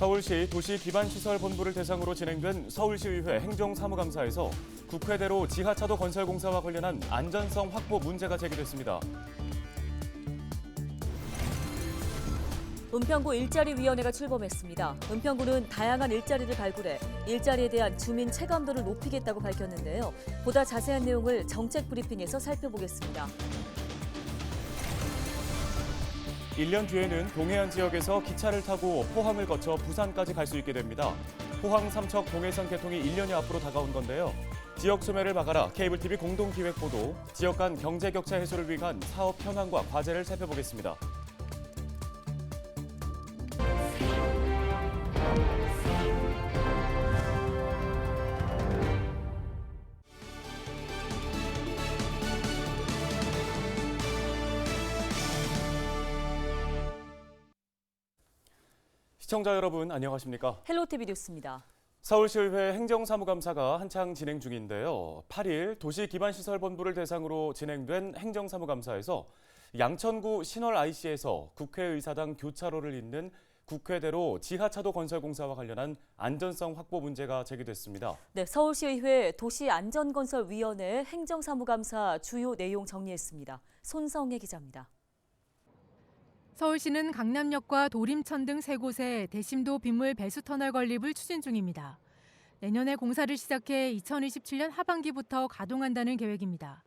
서울시 도시기반시설본부를 대상으로 진행된 서울시의회 행정사무감사에서 국회대로 지하차도 건설 공사와 관련한 안전성 확보 문제가 제기됐습니다. 은평구 일자리위원회가 출범했습니다. 은평구는 다양한 일자리를 발굴해 일자리에 대한 주민 체감도를 높이겠다고 밝혔는데요. 보다 자세한 내용을 정책 브리핑에서 살펴보겠습니다. 1년 뒤에는 동해안 지역에서 기차를 타고 포항을 거쳐 부산까지 갈 수 있게 됩니다. 포항 삼척 동해선 개통이 1년여 앞으로 다가온 건데요. 지역 소멸을 막아라 케이블TV 공동기획보도 지역 간 경제 격차 해소를 위한 사업 현황과 과제를 살펴보겠습니다. 시청자 여러분 안녕하십니까? 헬로티비 뉴스입니다. 서울시의회 행정사무감사가 한창 진행 중인데요. 8일 도시기반시설본부를 대상으로 진행된 행정사무감사에서 양천구 신월 IC에서 국회의사당 교차로를 잇는 국회대로 지하차도 건설 공사와 관련한 안전성 확보 문제가 제기됐습니다. 네, 서울시의회 도시안전건설위원회 행정사무감사 주요 내용 정리했습니다. 손성혜 기자입니다. 서울시는 강남역과 도림천 등 세 곳에 대심도 빗물 배수 터널 건립을 추진 중입니다. 내년에 공사를 시작해 2027년 하반기부터 가동한다는 계획입니다.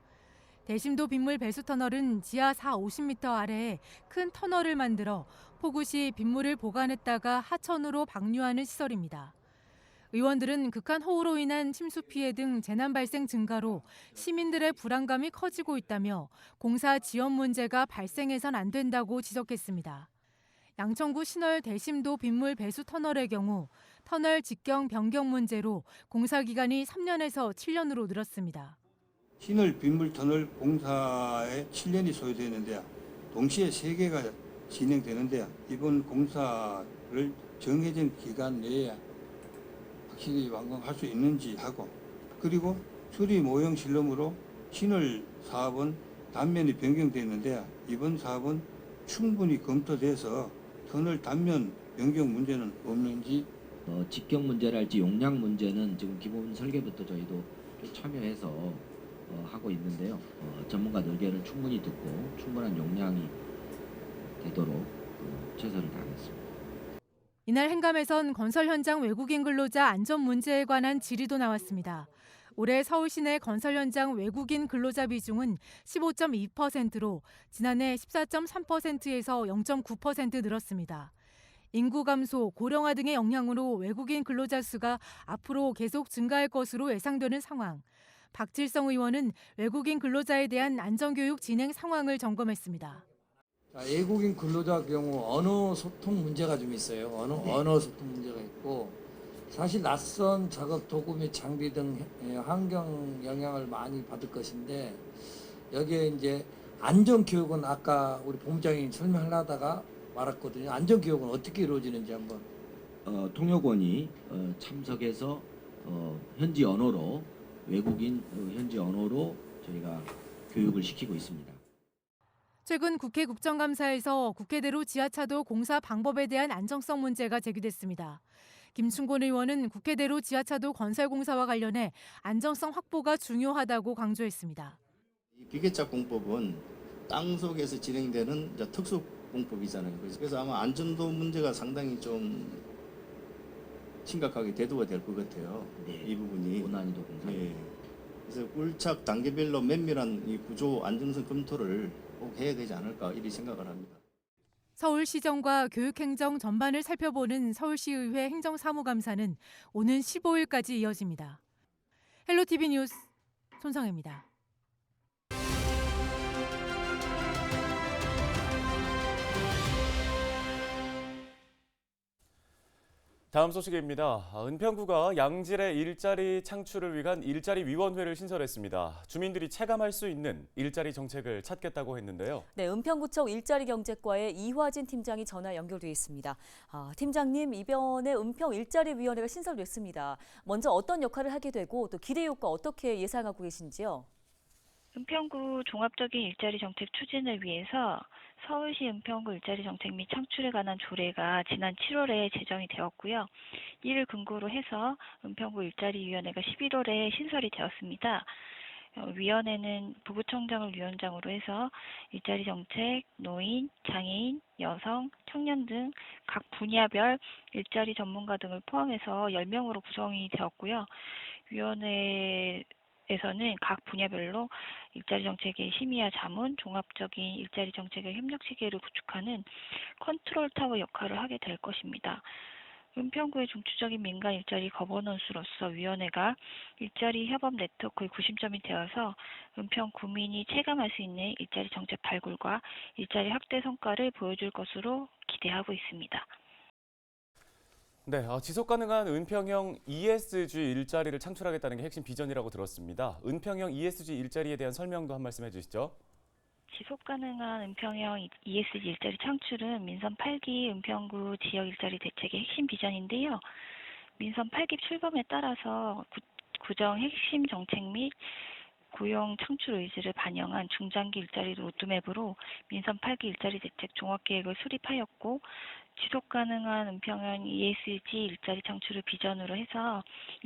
대심도 빗물 배수 터널은 지하 50m 아래에 큰 터널을 만들어 폭우 시 빗물을 보관했다가 하천으로 방류하는 시설입니다. 의원들은 극한 호우로 인한 침수 피해 등 재난 발생 증가로 시민들의 불안감이 커지고 있다며 공사 지연 문제가 발생해선 안 된다고 지적했습니다. 양천구 신월 대심도 빗물 배수 터널의 경우 터널 직경 변경 문제로 공사 기간이 3년에서 7년으로 늘었습니다. 신월 빗물 터널 공사에 7년이 소요되는데요. 동시에 3개가 진행되는데요. 이번 공사를 정해진 기간 내에 확실히 완공할 수 있는지 하고, 그리고 수리 모형 실험으로 신월 사업은 단면이 변경되는데 이번 사업은 충분히 검토돼서 터널 단면 변경 문제는 없는지. 직경 문제랄지 용량 문제는 지금 기본 설계부터 저희도 참여해서 하고 있는데요. 전문가들 의견을 충분히 듣고 충분한 용량이 되도록 최선을 다하겠습니다. 이날 행감에선 건설 현장 외국인 근로자 안전 문제에 관한 질의도 나왔습니다. 올해 서울 시내 건설 현장 외국인 근로자 비중은 15.2%로 지난해 14.3%에서 0.9% 늘었습니다. 인구 감소, 고령화 등의 영향으로 외국인 근로자 수가 앞으로 계속 증가할 것으로 예상되는 상황. 박질성 의원은 외국인 근로자에 대한 안전교육 진행 상황을 점검했습니다. 외국인 근로자 경우 언어 소통 문제가 좀 있어요. 언어 소통 문제가 있고, 사실 낯선 작업 도구 및 장비 등 환경 영향을 많이 받을 것인데, 여기에 이제 안전 교육은 아까 우리 본부장이 설명하려다가 말았거든요. 안전 교육은 어떻게 이루어지는지 한번. 통역원이 참석해서 현지 언어로 외국인 현지 언어로 저희가 교육을 시키고 있습니다. 최근 국회 국정감사에서 국회대로 지하차도 공사 방법에 대한 안정성 문제가 제기됐습니다. 김충곤 의원은 국회대로 지하차도 건설 공사와 관련해 안정성 확보가 중요하다고 강조했습니다. 이 비개차 공법은 땅 속에서 진행되는 특수 공법이잖아요. 그래서 아마 안전도 문제가 상당히 좀 심각하게 대두가 될 것 같아요. 네. 이 부분이. 고난이도 공사. 예. 그래서 꿀착 단계별로 면밀한 이 구조 안정성 검토를 꼭 해야 되지 않을까 이렇게 생각을 합니다. 서울시정과 교육행정 전반을 살펴보는 서울시의회 행정사무감사는 오는 15일까지 이어집니다. 헬로티비 뉴스 손성혜입니다. 다음 소식입니다. 은평구가 양질의 일자리 창출을 위한 일자리위원회를 신설했습니다. 주민들이 체감할 수 있는 일자리 정책을 찾겠다고 했는데요. 네, 은평구청 일자리경제과의 이화진 팀장이 전화 연결돼 있습니다. 팀장님, 이번에 은평 일자리위원회가 신설됐습니다. 먼저 어떤 역할을 하게 되고 또 기대 효과 어떻게 예상하고 계신지요? 은평구 종합적인 일자리 정책 추진을 위해서 서울시 은평구 일자리 정책 및 창출에 관한 조례가 지난 7월에 제정이 되었고요. 이를 근거로 해서 은평구 일자리위원회가 11월에 신설이 되었습니다. 위원회는 부구청장을 위원장으로 해서 일자리 정책, 노인, 장애인, 여성, 청년 등 각 분야별 일자리 전문가 등을 포함해서 10명으로 구성이 되었고요. 위원회에서는 각 분야별로 일자리 정책의 심의와 자문, 종합적인 일자리 정책의 협력 체계를 구축하는 컨트롤 타워 역할을 하게 될 것입니다. 은평구의 중추적인 민간 일자리 거버넌스로서 위원회가 일자리 협업 네트워크의 구심점이 되어서 은평 구민이 체감할 수 있는 일자리 정책 발굴과 일자리 확대 성과를 보여줄 것으로 기대하고 있습니다. 네, 지속 가능한 은평형 ESG 일자리를 창출하겠다는 게 핵심 비전이라고 들었습니다. 은평형 ESG 일자리에 대한 설명도 한 말씀 해주시죠. 지속 가능한 은평형 ESG 일자리 창출은 민선 8기 은평구 지역 일자리 대책의 핵심 비전인데요. 민선 8기 출범에 따라서 구정 핵심 정책 및 고용 창출 의지를 반영한 중장기 일자리 로드맵으로 민선 8기 일자리 대책 종합계획을 수립하였고 지속 가능한 은평형 ESG 일자리 창출을 비전으로 해서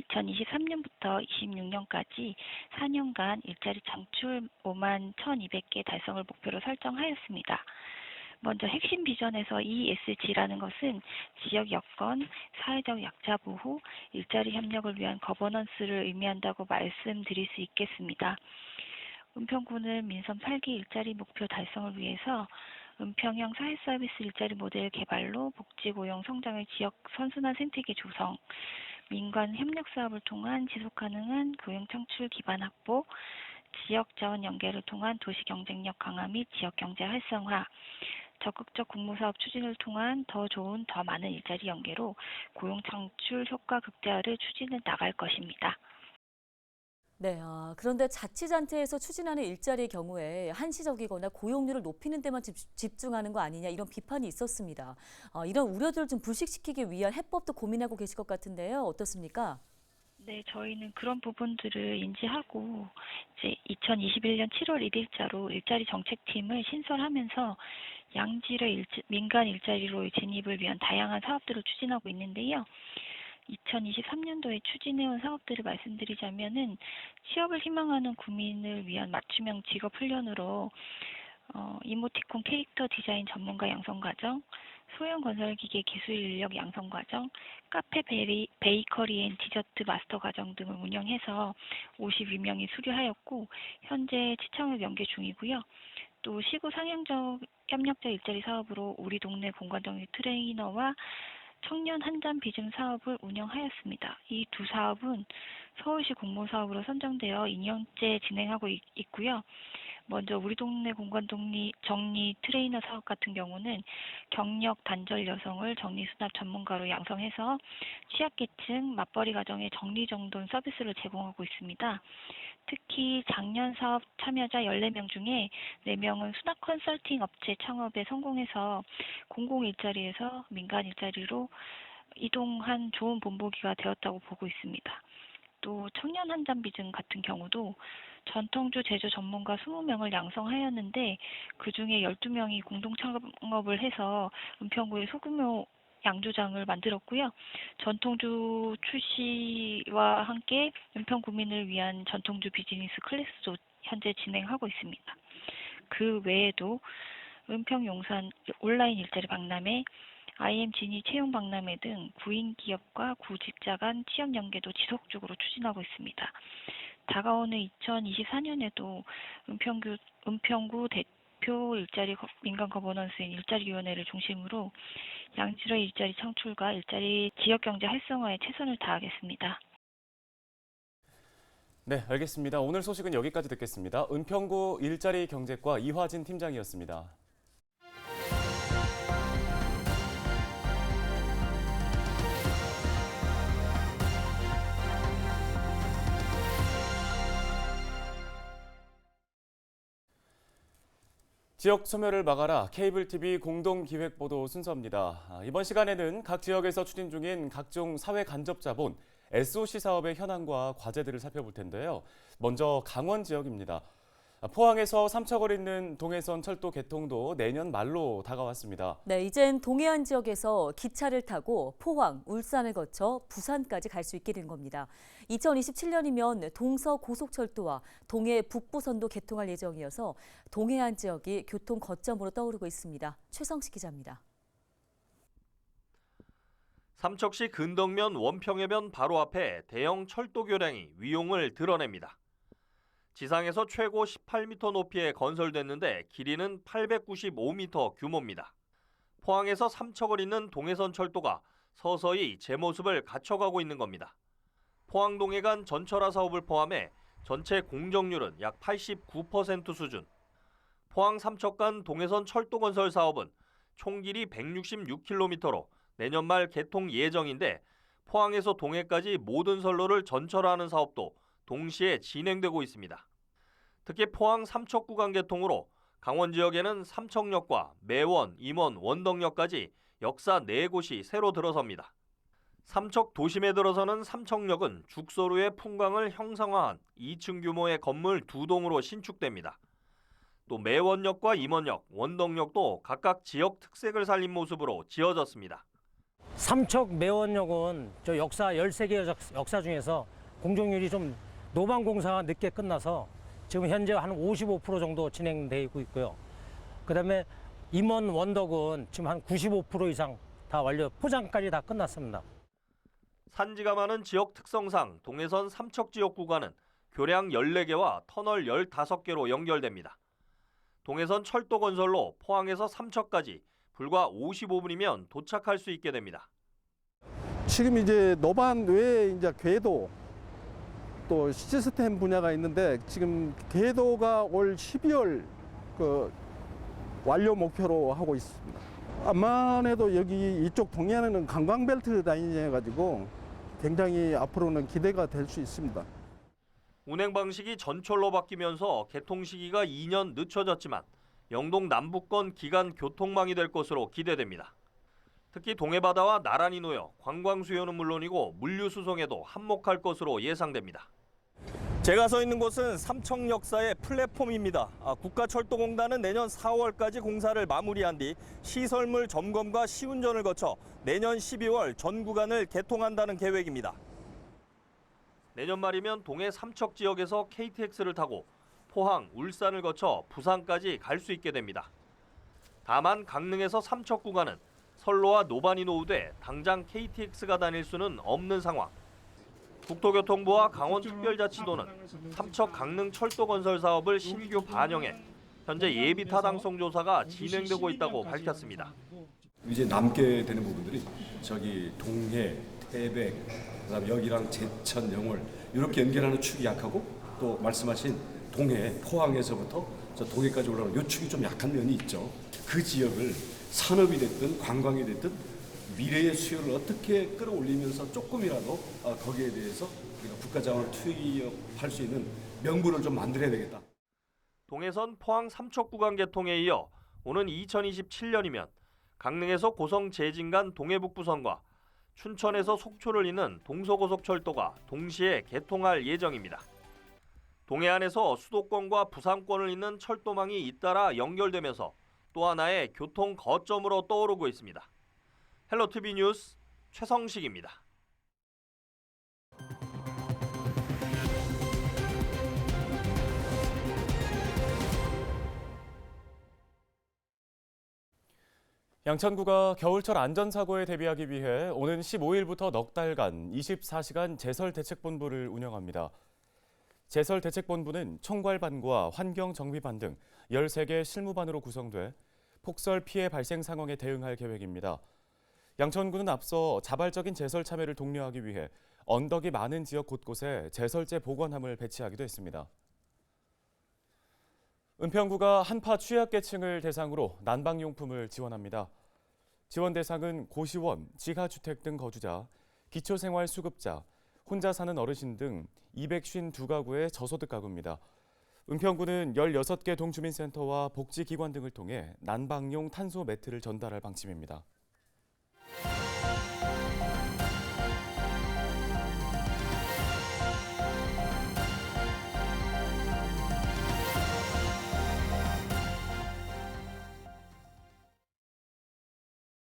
2023년부터 26년까지 4년간 일자리 창출 5만 1,200개 달성을 목표로 설정하였습니다. 먼저 핵심 비전에서 ESG라는 것은 지역 여건, 사회적 약자 보호, 일자리 협력을 위한 거버넌스를 의미한다고 말씀드릴 수 있겠습니다. 은평구는 민선 8기 일자리 목표 달성을 위해서 은평형 사회서비스 일자리 모델 개발로 복지 고용 성장의 지역 선순환 생태계 조성, 민간 협력 사업을 통한 지속 가능한 고용 창출 기반 확보, 지역 자원 연계를 통한 도시 경쟁력 강화 및 지역 경제 활성화, 적극적 공모사업 추진을 통한 더 좋은 더 많은 일자리 연계로 고용 창출 효과 극대화를 추진해 나갈 것입니다. 네, 그런데 자치단체에서 추진하는 일자리의 경우에 한시적이거나 고용률을 높이는 데만 집중하는 거 아니냐 이런 비판이 있었습니다. 이런 우려들을 좀 불식시키기 위한 해법도 고민하고 계실 것 같은데요. 어떻습니까? 네, 저희는 그런 부분들을 인지하고 이제 2021년 7월 1일자로 일자리 정책팀을 신설하면서 양질의 민간 일자리로의 진입을 위한 다양한 사업들을 추진하고 있는데요. 2023년도에 추진해온 사업들을 말씀드리자면은 취업을 희망하는 구민을 위한 맞춤형 직업 훈련으로 이모티콘 캐릭터 디자인 전문가 양성과정, 소형 건설기계 기술 인력 양성과정, 카페 베이커리 앤 디저트 마스터 과정 등을 운영해서 52명이 수료하였고 현재 취창을 연계 중이고요. 또 시구 상향적 협력자 일자리 사업으로 우리 동네 공관정리 트레이너와 청년 한잔 비즘 사업을 운영하였습니다. 이 두 사업은 서울시 공모사업으로 선정되어 2년째 진행하고 있고요. 먼저 우리 동네 공관정리 트레이너 사업 같은 경우는 경력 단절 여성을 정리수납 전문가로 양성해서 취약계층 맞벌이 가정의 정리정돈 서비스를 제공하고 있습니다. 특히 작년 사업 참여자 14명 중에 4명은 수납 컨설팅 업체 창업에 성공해서 공공 일자리에서 민간 일자리로 이동한 좋은 본보기가 되었다고 보고 있습니다. 또 청년 한잔 비즘 같은 경우도 전통주 제조 전문가 20명을 양성하였는데 그중에 12명이 공동 창업을 해서 은평구의 소규모 양조장을 만들었고요. 전통주 출시와 함께 은평 구민을 위한 전통주 비즈니스 클래스도 현재 진행하고 있습니다. 그 외에도 은평 용산 온라인 일자리 박람회, IM 진이 채용 박람회 등 구인 기업과 구직자 간 취업 연계도 지속적으로 추진하고 있습니다. 다가오는 2024년에도 은평구 대표 일자리 민간 거버넌스인 일자리위원회를 중심으로 양질의 일자리 창출과 일자리 지역경제 활성화에 최선을 다하겠습니다. 네, 알겠습니다. 오늘 소식은 여기까지 듣겠습니다. 은평구 일자리 경제과 이화진 팀장이었습니다. 지역 소멸을 막아라 케이블 TV 공동 기획 보도 순서입니다. 이번 시간에는 각 지역에서 추진 중인 각종 사회 간접 자본 SOC 사업의 현황과 과제들을 살펴볼 텐데요. 먼저 강원 지역입니다. 포항에서 삼척을 잇는 동해선 철도 개통도 내년 말로 다가왔습니다. 네, 이젠 동해안 지역에서 기차를 타고 포항, 울산을 거쳐 부산까지 갈 수 있게 된 겁니다. 2027년이면 동서고속철도와 동해 북부선도 개통할 예정이어서 동해안 지역이 교통 거점으로 떠오르고 있습니다. 최성식 기자입니다. 삼척시 근덕면 원평해변 바로 앞에 대형 철도 교량이 위용을 드러냅니다. 지상에서 최고 18m 높이에 건설됐는데 길이는 895m 규모입니다. 포항에서 삼척을 잇는 동해선 철도가 서서히 제 모습을 갖춰가고 있는 겁니다. 포항동해 간 전철화 사업을 포함해 전체 공정률은 약 89% 수준. 포항 삼척 간 동해선 철도 건설 사업은 총 길이 166km로 내년 말 개통 예정인데 포항에서 동해까지 모든 선로를 전철화하는 사업도 동시에 진행되고 있습니다. 특히 포항 삼척 구간 개통으로 강원 지역에는 삼척역과 매원, 임원, 원덕역까지 역사 4곳이 새로 들어섭니다. 삼척 도심에 들어서는 삼척역은 죽소루의 풍광을 형상화한 2층 규모의 건물 2동으로 신축됩니다. 또 매원역과 임원역, 원덕역도 각각 지역 특색을 살린 모습으로 지어졌습니다. 삼척 매원역은 저 역사 13개 역사 중에서 공정률이 좀 노방 공사가 늦게 끝나서 지금 현재 한 55% 정도 진행되고 있고요. 그다음에 임원 원덕은 지금 한 95% 이상 다 완료, 포장까지 다 끝났습니다. 산지가 많은 지역 특성상 동해선 삼척 지역 구간은 교량 14개와 터널 15개로 연결됩니다. 동해선 철도 건설로 포항에서 삼척까지 불과 55분이면 도착할 수 있게 됩니다. 지금 이제 노반 외에 이제 궤도 또 시스템 분야가 있는데 지금 궤도가 올 12월 그 완료 목표로 하고 있습니다. 암만해도 여기 이쪽 동해안에는 관광벨트 라인이어 가지고 굉장히 앞으로는 기대가 될 수 있습니다. 운행 방식이 전철로 바뀌면서 개통 시기가 2년 늦춰졌지만 영동 남북권 기간 교통망이 될 것으로 기대됩니다. 특히 동해바다와 나란히 놓여 관광 수요는 물론이고 물류 수송에도 한몫할 것으로 예상됩니다. 제가 서 있는 곳은 삼척 역사의 플랫폼입니다. 국가철도공단은 내년 4월까지 공사를 마무리한 뒤 시설물 점검과 시운전을 거쳐 내년 12월 전 구간을 개통한다는 계획입니다. 내년 말이면 동해 삼척 지역에서 KTX를 타고 포항, 울산을 거쳐 부산까지 갈 수 있게 됩니다. 다만 강릉에서 삼척 구간은 선로와 노반이 노후돼 당장 KTX가 다닐 수는 없는 상황. 국토교통부와 강원특별자치도는 삼척 강릉 철도 건설 사업을 신규 반영해 현재 예비 타당성 조사가 진행되고 있다고 밝혔습니다. 이제 남게 되는 부분들이 저기 동해, 태백, 그다음 여기랑 제천, 영월 이렇게 연결하는 축이 약하고 또 말씀하신 동해, 포항에서부터 저 동해까지 올라오는 이 축이 좀 약한 면이 있죠. 그 지역을 산업이 됐든 관광이 됐든 미래의 수요를 어떻게 끌어올리면서 조금이라도 거기에 대해서 우리가 국가 자원을 투입할 수 있는 명분을 좀 만들어야 되겠다. 동해선 포항 삼척 구간 개통에 이어 오는 2027년이면 강릉에서 고성 제진 간 동해북부선과 춘천에서 속초를 잇는 동서고속철도가 동시에 개통할 예정입니다. 동해안에서 수도권과 부산권을 잇는 철도망이 잇따라 연결되면서 또 하나의 교통 거점으로 떠오르고 있습니다. 헬로티비 뉴스 최성식입니다. 양천구가 겨울철 안전사고에 대비하기 위해 오는 15일부터 넉 달간 24시간 제설대책본부를 운영합니다. 제설대책본부는 총괄반과 환경정비반 등 13개 실무반으로 구성돼 폭설 피해 발생 상황에 대응할 계획입니다. 양천구는 앞서 자발적인 제설 참여를 독려하기 위해 언덕이 많은 지역 곳곳에 제설제 보관함을 배치하기도 했습니다. 은평구가 한파 취약계층을 대상으로 난방용품을 지원합니다. 지원 대상은 고시원, 지하주택 등 거주자, 기초생활수급자, 혼자 사는 어르신 등 252가구의 저소득 가구입니다. 은평구는 16개 동주민센터와 복지기관 등을 통해 난방용 탄소 매트를 전달할 방침입니다.